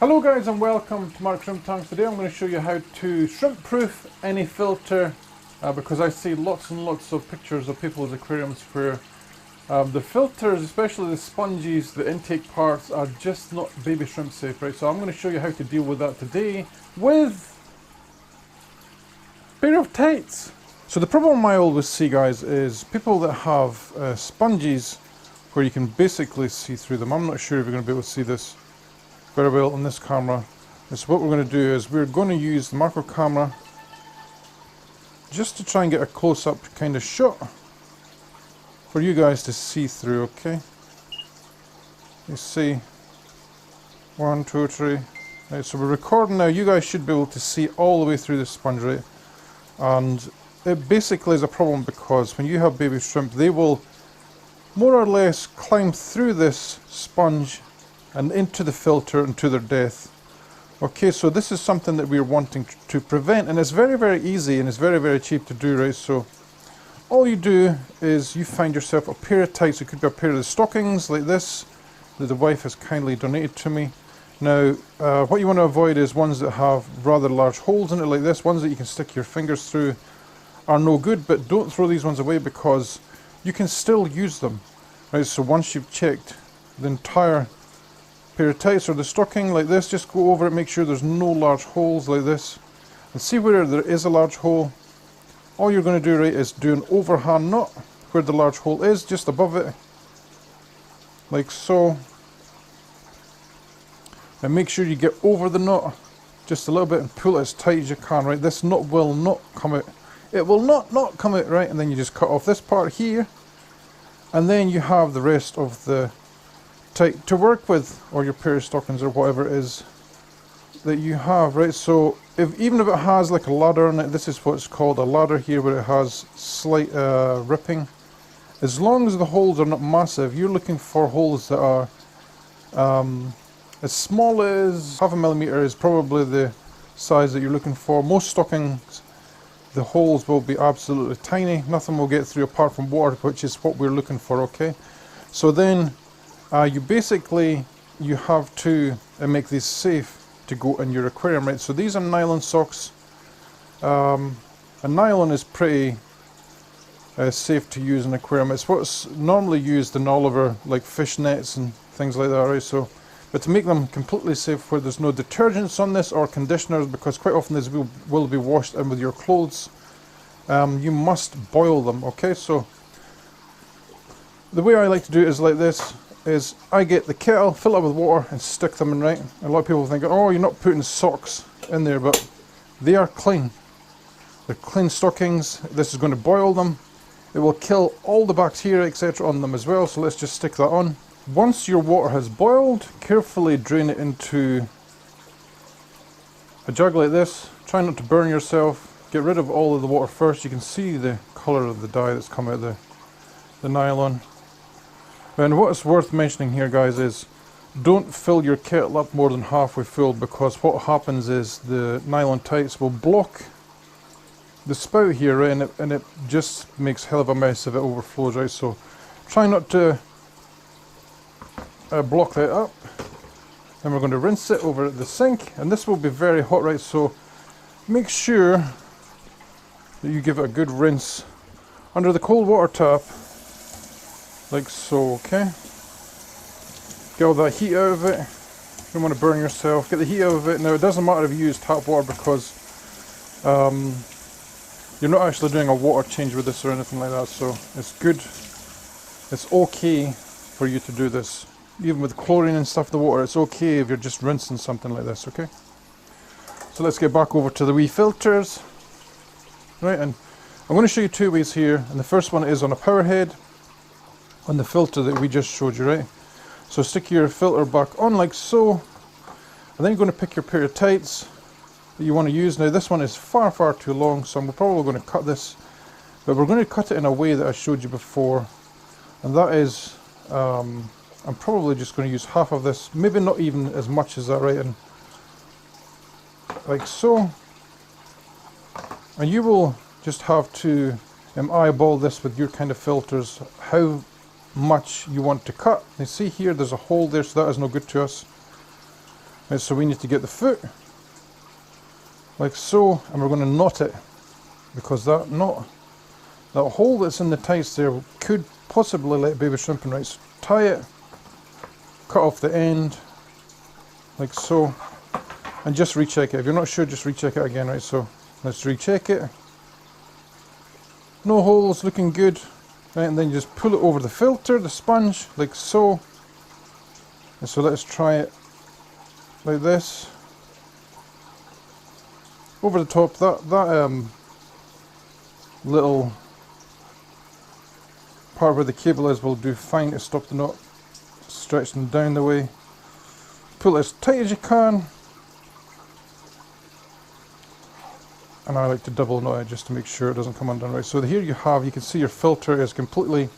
Hello guys and welcome to Mark Shrimp Tanks. Today I'm going to show you how to shrimp proof any filter because I see lots and lots of pictures of people's aquariums where the filters, especially the sponges, the intake parts are just not baby shrimp safe, right? So I'm going to show you how to deal with that today with a pair of tights. So the problem I always see, guys, is people that have sponges where you can basically see through them. I'm not sure if you're going to be able to see this very well on this camera. So what we're going to do is we're going to use the macro camera just to try and get a close-up kind of shot for you guys to see through, okay? You see, 1, 2, 3. Right, so we're recording now. You guys should be able to see all the way through the sponge, right? And it basically is a problem because when you have baby shrimp, they will more or less climb through this sponge and into the filter and to their death. Okay, so this is something that we're wanting to prevent, and it's very, very easy and it's very, very cheap to do, right? So all you do is you find yourself a pair of tights. It could be a pair of the stockings like this that the wife has kindly donated to me. Now, what you want to avoid is ones that have rather large holes in it like this. Ones that you can stick your fingers through are no good, but don't throw these ones away because you can still use them, right? So once you've checked the entire pair of tights or the stocking like this, just go over it, make sure there's no large holes like this, and see where there is a large hole. All you're going to do, right, is do an overhand knot where the large hole is, just above it, like so, and make sure you get over the knot just a little bit and pull it as tight as you can, right? This knot will not come out. It will not come out, right? And then you just cut off this part here, and then you have the rest of the tight to work with, or your pair of stockings or whatever it is that you have, right? So even if it has like a ladder on it, this is what's called a ladder here, where it has slight ripping. As long as the holes are not massive, you're looking for holes that are as small as 0.5 millimeter is probably the size that you're looking for. Most stockings, the holes will be absolutely tiny. Nothing will get through apart from water, which is what we're looking for, okay? So then you have to make these safe to go in your aquarium, right? So these are nylon socks. And nylon is pretty safe to use in an aquarium. It's what's normally used in all of our like fish nets and things like that, right? So, but to make them completely safe where there's no detergents on this or conditioners, because quite often this will be washed in with your clothes, you must boil them, okay? So the way I like to do it is like this. Is I get the kettle, fill it with water and stick them in, right? A lot of people think, oh, you're not putting socks in there, but they are clean. They're clean stockings. This is going to boil them. It will kill all the bacteria, etc. on them as well, so let's just stick that on. Once your water has boiled, carefully drain it into a jug like this. Try not to burn yourself. Get rid of all of the water first. You can see the colour of the dye that's come out of the nylon. And what's worth mentioning here, guys, is don't fill your kettle up more than halfway full, because what happens is the nylon tights will block the spout here, right, and it just makes hell of a mess if it overflows, right? So try not to block that up. Then we're going to rinse it over at the sink, and this will be very hot, right? So make sure that you give it a good rinse under the cold water tap. Like so, okay? Get all that heat out of it. You don't want to burn yourself. Get the heat out of it. Now, it doesn't matter if you use tap water because you're not actually doing a water change with this or anything like that. So it's good. It's okay for you to do this. Even with chlorine and stuff in the water, it's okay if you're just rinsing something like this, okay? So let's get back over to the wee filters. Right, and I'm going to show you two ways here. And the first one is on a power head, on the filter that we just showed you, right? So stick your filter back on like so, and then you're going to pick your pair of tights that you want to use. Now this one is far too long, so I'm probably going to cut this, but we're going to cut it in a way that I showed you before, and that is I'm probably just going to use half of this, maybe not even as much as that, right? And like so, and you will just have to eyeball this with your kind of filters, how much you want to cut. You see here there's a hole there, so that is no good to us. Right, so we need to get the foot like so, and we're going to knot it, because that knot, that hole that's in the tights there could possibly let baby shrimp in. Right, so tie it, cut off the end like so, and just recheck it. If you're not sure, just recheck it again. Right, so let's recheck it. No holes, looking good. Right, and then you just pull it over the filter, the sponge, like so. And so let's try it like this. Over the top, that little part where the cable is will do fine to stop the knot stretching down the way. Pull it as tight as you can. And I like to double knot it just to make sure it doesn't come undone. Right, so here you can see your filter is completely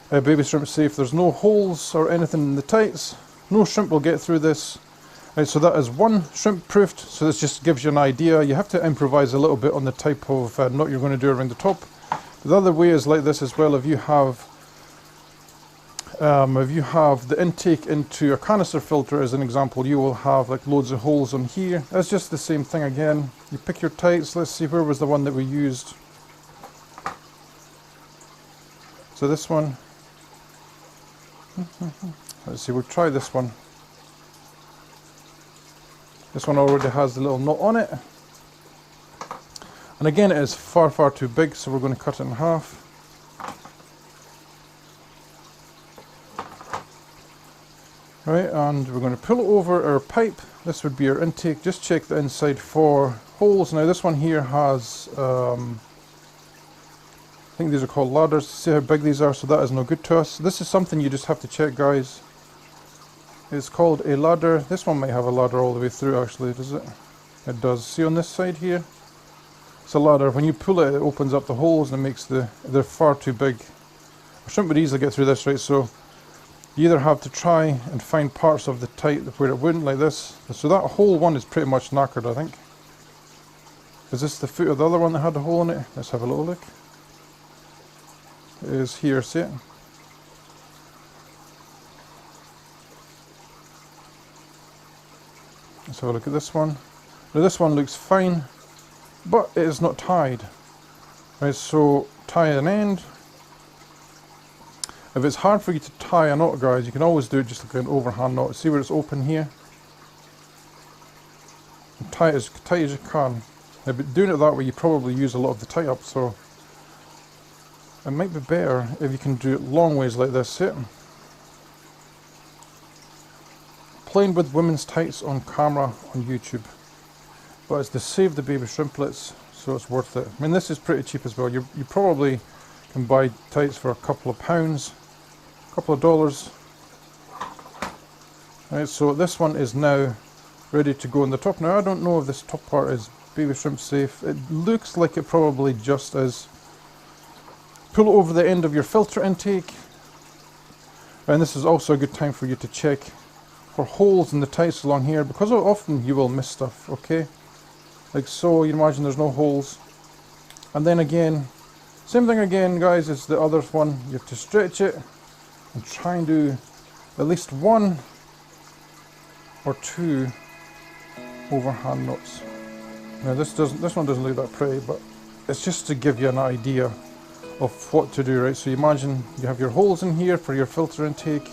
baby shrimp safe. There's no holes or anything in the tights. No shrimp will get through this. Right, so that is one shrimp proofed. So this just gives you an idea. You have to improvise a little bit on the type of knot you're going to do around the top. The other way is like this as well. If you have the intake into a canister filter as an example, you will have like loads of holes on here. That's just the same thing again. You pick your tights. Let's see, where was the one that we used? So this one. Let's see, we'll try this one. This one already has the little knot on it. And again, it is far, far too big, so we're going to cut it in half. Right, and we're going to pull it over our pipe. This would be our intake. Just check the inside for holes. Now this one here has, I think these are called ladders. See how big these are, so that is no good to us. This is something you just have to check, guys. It's called a ladder. This one might have a ladder all the way through actually, does it? It does. See on this side here? It's a ladder. When you pull it, it opens up the holes and it makes they're far too big. A shrimp would easily get through this, right? So you either have to try and find parts of the tight where it wouldn't, like this. So that whole one is pretty much knackered, I think. Is this the foot of the other one that had a hole in it? Let's have a little look. It is here, see it? Let's have a look at this one. Now this one looks fine, but it is not tied. Right, so tie an end. If it's hard for you to tie a knot, guys, you can always do it just like an overhand knot. See where it's open here? And tie it as tight as you can. Now, but doing it that way, you probably use a lot of the tie up, so it might be better if you can do it long ways like this. See it? Playing with women's tights on camera on YouTube, but it's to save the baby shrimplets, so it's worth it. I mean, this is pretty cheap as well. You probably can buy tights for a couple of pounds, a couple of dollars. Right, so this one is now ready to go on the top. Now I don't know if this top part is baby shrimp safe. It looks like it probably just is. Pull it over the end of your filter intake, and this is also a good time for you to check for holes in the tights along here, because often you will miss stuff. Okay, like so, you imagine there's no holes, and then again, same thing again, guys, as the other one. You have to stretch it and try and do at least one or two overhand knots. Now this one doesn't look that pretty, but it's just to give you an idea of what to do, right? So you imagine you have your holes in here for your filter intake,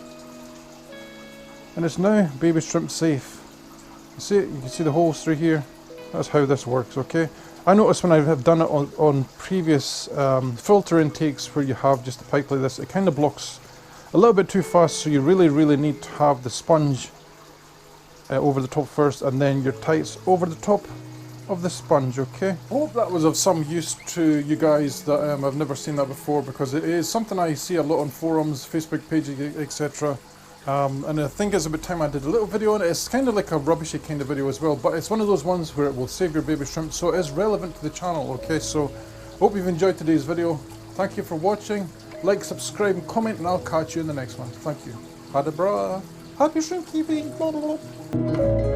and it's now baby shrimp safe. You see it? You can see the holes through here. That's how this works, okay? I noticed when I have done it on previous filter intakes where you have just a pipe like this, it kind of blocks a little bit too fast, so you really need to have the sponge over the top first, and then your tights over the top of the sponge, okay? I hope that was of some use to you guys that I've never seen that before, because it is something I see a lot on forums, Facebook pages, etc. And I think it's about time I did a little video on it. It's kind of like a rubbishy kind of video as well, but it's one of those ones where it will save your baby shrimp, so it is relevant to the channel, okay? So hope you've enjoyed today's video. Thank you for watching. Like, subscribe, comment, and I'll catch you in the next one. Thank you. Hada bra. Happy shrimp keeping. Blah, blah, blah.